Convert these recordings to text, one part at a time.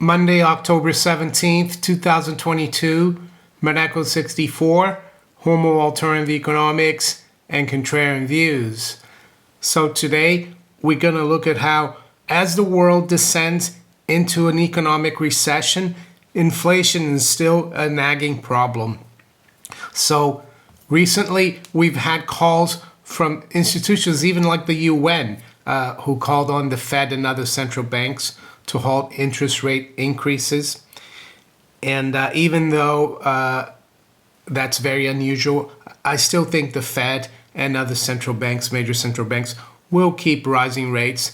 Monday, October 17th, 2022, Monaco 64, Homo Alternative Economics, and Contrarian Views. So today, we're going to look at how, as the world descends into an economic recession, inflation is still a nagging problem. So recently, we've had calls from institutions, even like the UN, who called on the Fed and other central banks to halt interest rate increases. And even though that's very unusual, I still think the Fed and other central banks, major central banks, will keep rising rates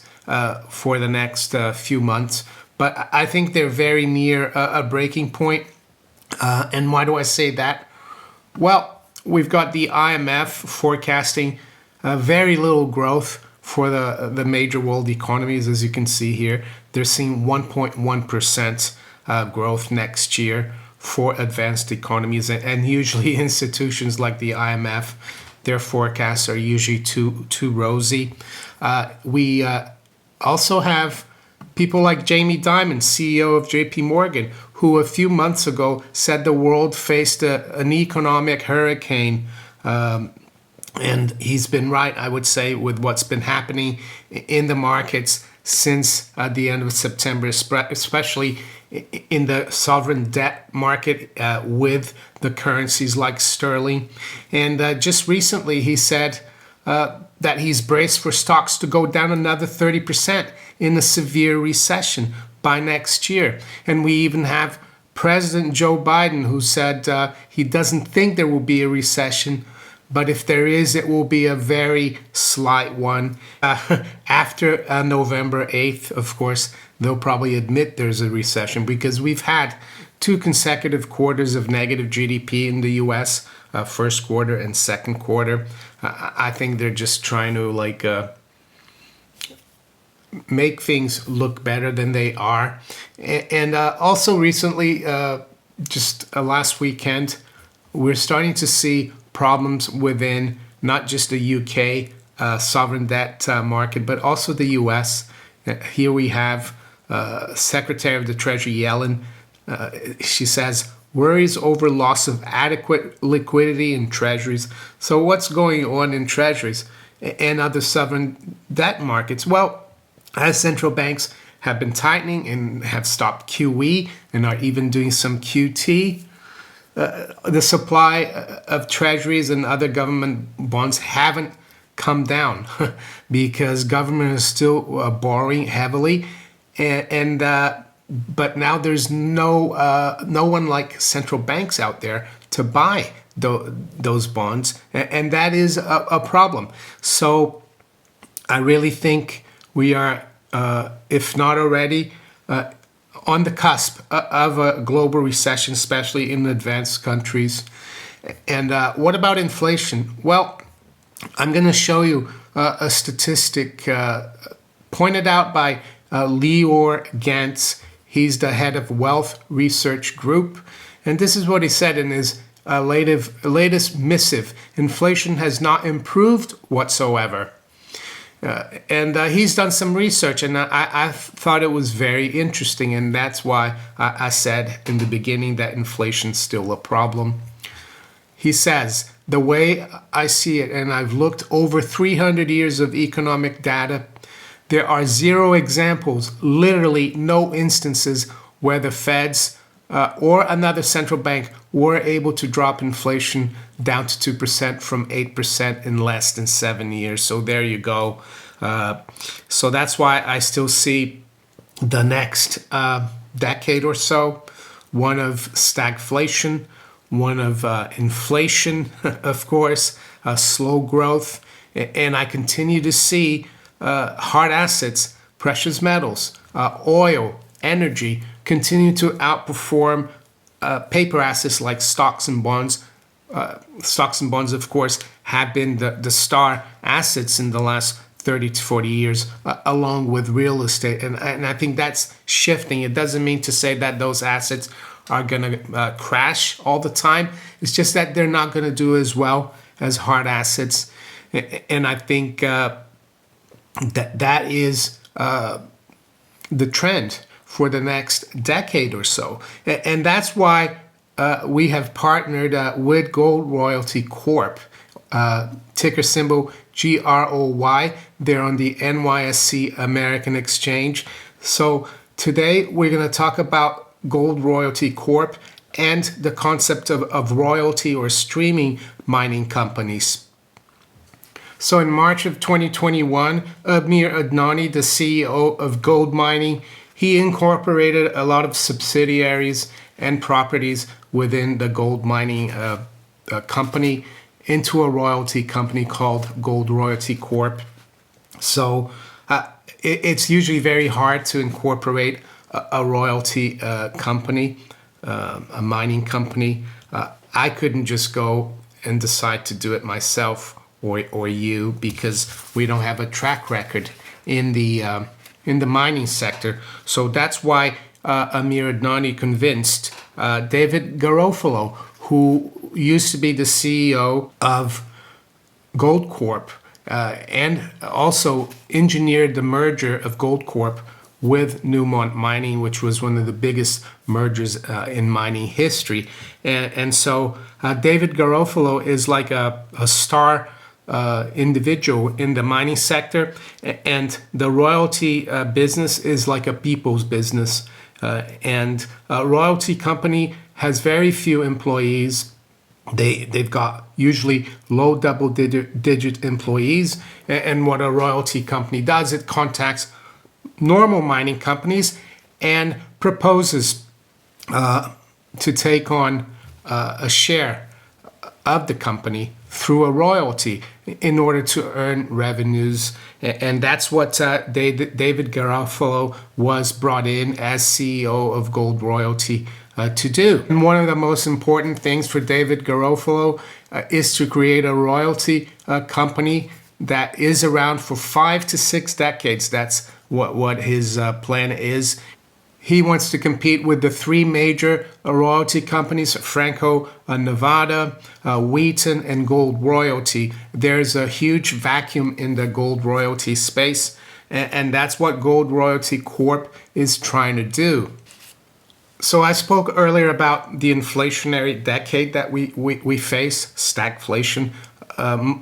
for the next few months. But I think they're very near a breaking point. And why do I say that? Well, we've got the IMF forecasting very little growth for the major world economies. As you can see here, they're seeing 1.1% growth next year for advanced economies. And usually institutions like the IMF, their forecasts are usually too rosy. We also have people like Jamie Dimon, CEO of JP Morgan, who a few months ago said the world faced an economic hurricane. And he's been right, I would say, with what's been happening in the markets since the end of September, especially in the sovereign debt market with the currencies like sterling. And just recently, he said that he's braced for stocks to go down another 30% in a severe recession by next year. And we even have President Joe Biden, who said he doesn't think there will be a recession, but if there is, it will be a very slight one. After November 8th, of course, they'll probably admit there's a recession because we've had 2 consecutive quarters of negative GDP in the US, first quarter and second quarter. I think they're just trying to make things look better than they are. And also recently, just last weekend, we're starting to see problems within not just the UK sovereign debt market, but also the US. Here we have Secretary of the Treasury Yellen. She says, worries over loss of adequate liquidity in treasuries. So what's going on in treasuries and other sovereign debt markets? Well, as central banks have been tightening and have stopped QE and are even doing some QT, the supply of treasuries and other government bonds haven't come down because government is still borrowing heavily, but now there's no one like central banks out there to buy those bonds, and that is a problem. So I really think we are, if not already, on the cusp of a global recession, especially in advanced countries. And what about inflation? Well, I'm going to show you a statistic pointed out by Lior Gantz. He's the head of Wealth Research Group. And this is what he said in his latest missive. Inflation has not improved whatsoever. And he's done some research, and I thought it was very interesting, and that's why I said in the beginning that inflation's still a problem. He says, the way I see it, and I've looked over 300 years of economic data, there are 0 examples, literally no instances, where the Feds or another central bank were able to drop inflation down to 2% from 8% in less than 7 years. So there you go. So that's why I still see the next decade or so one of stagflation, one of inflation, of course, slow growth, and I continue to see hard assets, precious metals, oil, energy continue to outperform paper assets like stocks and bonds. Stocks and bonds, of course, have been the star assets in the last 30 to 40 years, along with real estate. And I think that's shifting. It doesn't mean to say that those assets are going to crash all the time. It's just that they're not going to do as well as hard assets. And I think that is the trend for the next decade or so. And that's why we have partnered with Gold Royalty Corp, ticker symbol GROY. They're on the NYSE American Exchange. So today we're going to talk about Gold Royalty Corp and the concept of royalty or streaming mining companies. So in March of 2021, Amir Adnani, the CEO of Gold Mining, he incorporated a lot of subsidiaries and properties within the gold mining company into a royalty company called Gold Royalty Corp. So it's usually very hard to incorporate a royalty company, a mining company. I couldn't just go and decide to do it myself or you, because we don't have a track record in the mining sector. So that's why Amir Adnani convinced David Garofalo, who used to be the CEO of Gold Corp, and also engineered the merger of Gold Corp with Newmont Mining, which was one of the biggest mergers in mining history. And so David Garofalo is like a star individual in the mining sector, and the royalty business is like a people's business. And a royalty company has very few employees. They've got usually low double-digit employees. And what a royalty company does, it contacts normal mining companies and proposes to take on a share of the company through a royalty in order to earn revenues. And that's what David Garofalo was brought in as CEO of Gold Royalty to do. And one of the most important things for David Garofalo is to create a royalty company that is around for 5 to 6 decades. That's what his plan is. He wants to compete with the 3 major royalty companies, Franco-Nevada, Wheaton, and Gold Royalty. There's a huge vacuum in the gold royalty space, and that's what Gold Royalty Corp is trying to do. So I spoke earlier about the inflationary decade that we face, stagflation,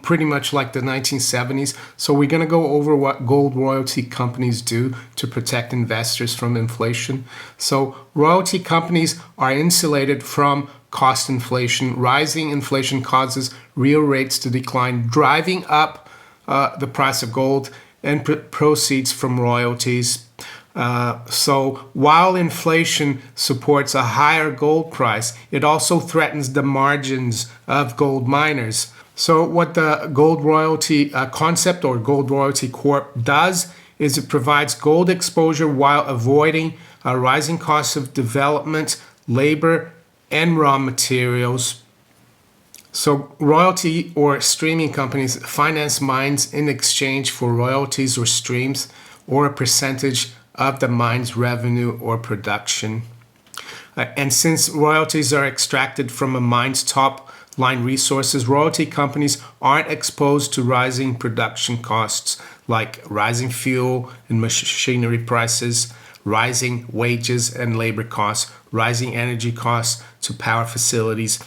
pretty much like the 1970s. So we're going to go over what gold royalty companies do to protect investors from inflation. So royalty companies are insulated from cost inflation. Rising inflation causes real rates to decline, driving up the price of gold and proceeds from royalties. So while inflation supports a higher gold price, it also threatens the margins of gold miners. So what the Gold Royalty concept or Gold Royalty Corp does is it provides gold exposure while avoiding rising costs of development, labor, and raw materials. So royalty or streaming companies finance mines in exchange for royalties or streams or a percentage of the mine's revenue or production. And since royalties are extracted from a mine's top line resources, royalty companies aren't exposed to rising production costs like rising fuel and machinery prices, rising wages and labor costs, rising energy costs to power facilities.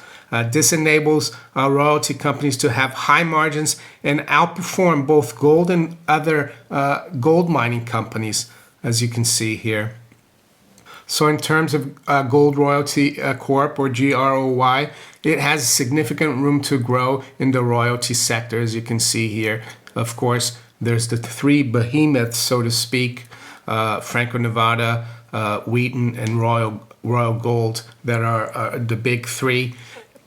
This enables royalty companies to have high margins and outperform both gold and other gold mining companies, as you can see here. So in terms of Gold Royalty Corp or GROY, it has significant room to grow in the royalty sector, as you can see here. Of course, there's the 3 behemoths, so to speak, Franco-Nevada, Wheaton, and Royal Gold that are the big 3.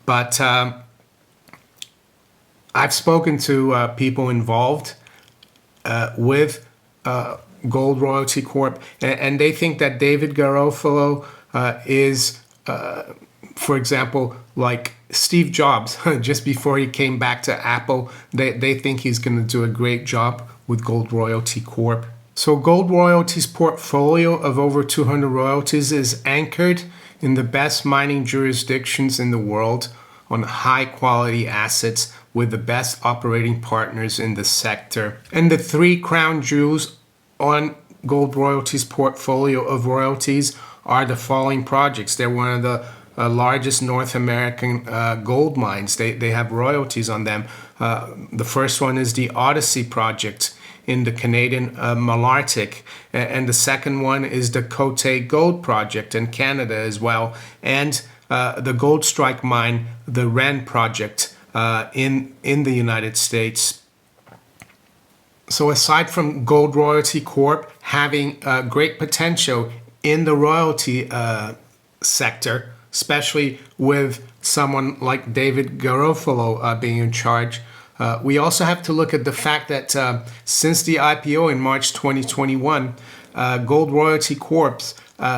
But I've spoken to people involved with Gold Royalty Corp, and they think that David Garofalo is, for example, like Steve Jobs, just before he came back to Apple. They think he's going to do a great job with Gold Royalty Corp. So Gold Royalty's portfolio of over 200 royalties is anchored in the best mining jurisdictions in the world on high quality assets with the best operating partners in the sector. And the 3 crown jewels on Gold Royalties portfolio of royalties are the following projects. They're one of the largest North American gold mines. They have royalties on them. The first one is the Odyssey project in the Canadian Malartic, and the second one is the Côté Gold project in Canada as well, and the Gold Strike mine, the Ren project in the United States. So aside from Gold Royalty Corp having great potential in the royalty sector, especially with someone like David Garofalo being in charge, we also have to look at the fact that since the IPO in March 2021, Gold Royalty Corp's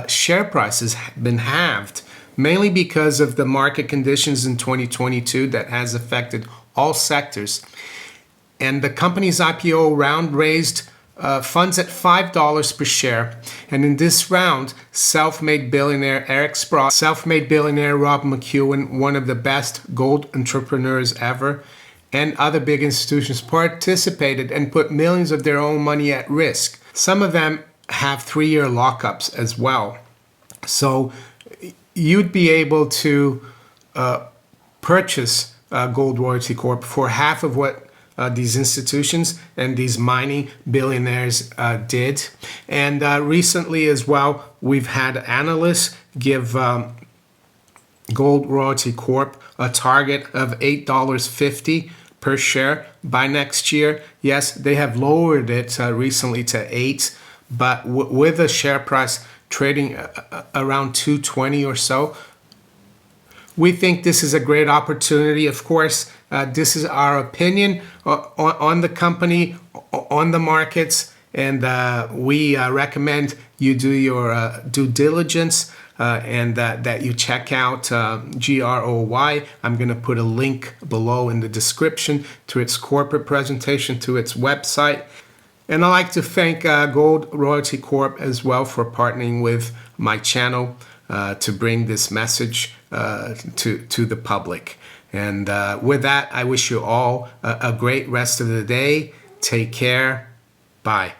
share price has been halved, mainly because of the market conditions in 2022 that has affected all sectors. And the company's IPO round raised funds at $5 per share. And in this round, self-made billionaire Eric Sprott, self-made billionaire Rob McEwen, one of the best gold entrepreneurs ever, and other big institutions participated and put millions of their own money at risk. Some of them have 3-year lockups as well. So you'd be able to purchase Gold Royalty Corp for half of what these institutions and these mining billionaires did. And recently as well, we've had analysts give Gold Royalty Corp a target of $8.50 per share by next year. Yes, they have lowered it recently to $8, but with the share price trading around $2.20 or so, we think this is a great opportunity. Of course, this is our opinion on the company, on the markets, and we recommend you do your due diligence and that you check out GROY. I'm going to put a link below in the description to its corporate presentation, to its website. And I'd like to thank Gold Royalty Corp as well for partnering with my channel to bring this message to the public. And with that, I wish you all a great rest of the day. Take care. Bye.